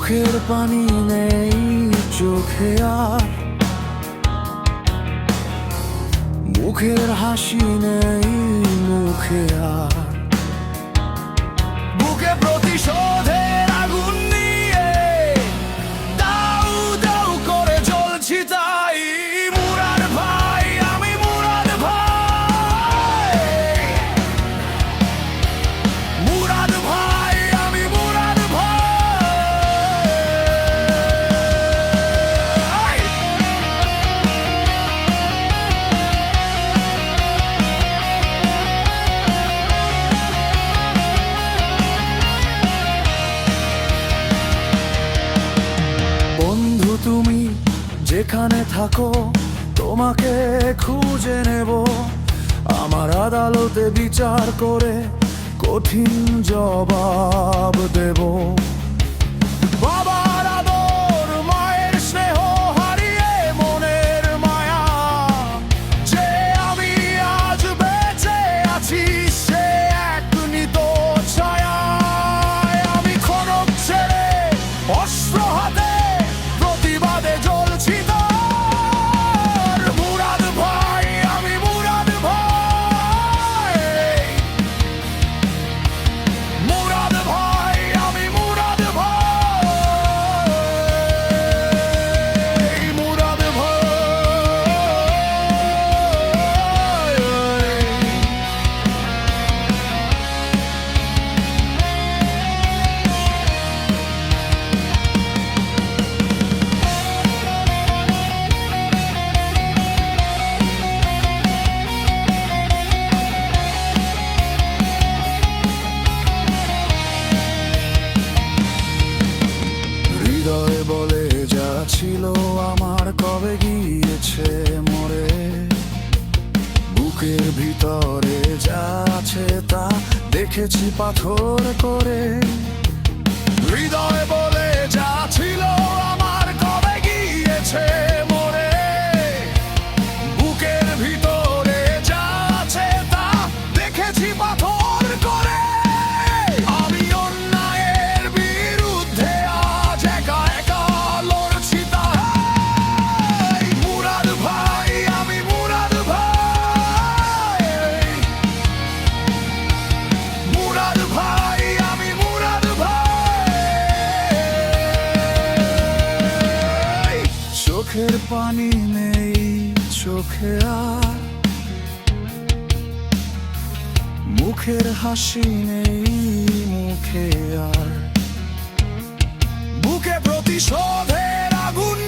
মুখের পানি নেই চোখে আর, মুখের হাসি নেই মুখে আর। বুকে প্রতিশোধের আগুন নিয়ে দাউ দাউ করে জ্বলছি, তাই মুরাদ ভাই আমি মুরাদ ভাই, মুরাদ ভাই আমি মুরাদ ভাই। বন্ধু তুমি যেখানে থাকো তোমাকে খুঁজে নেব, আমার আদালতে বিচার করে কঠিন জবাব দেব। বাবার আদর মায়ের স্নেহ হারিয়ে মনের মায়া, যে আমি আজ বেঁচে আছি সে এক নিত ছায়া। আমি খনক ছেড়ে অস্ত্র হাতে প্রতিবাদে জ্বলছি তার, মুরাদ ভাই আমি মুরাদ ভাই, মুরাদ ভাই আমি মুরাদ ভাই, মুরাদ ভাই। হৃদয় বলে যা ছিল আমার কবে গিয়েছে মরে, বুকের ভিতরে যা আছে তা দেখেছি পাথর করে। হৃদয় বলে যা ছিল আমার কবে গিয়েছে মরে, বুকের ভিতরে যা আছে তা দেখেছি পাথর করে। আমি অন্যায়ের বিরুদ্ধে আজ একা একা লড়ছি তাই, মুরাদ ভাই আমি মুরাদ ভাই, মুরাদ ভাই আমি মুরাদ ভাই। চোখের পানি নেই চোখে আর, মুখের হাসি নেই মুখে আর। বুকে প্রতিশোধের আগুন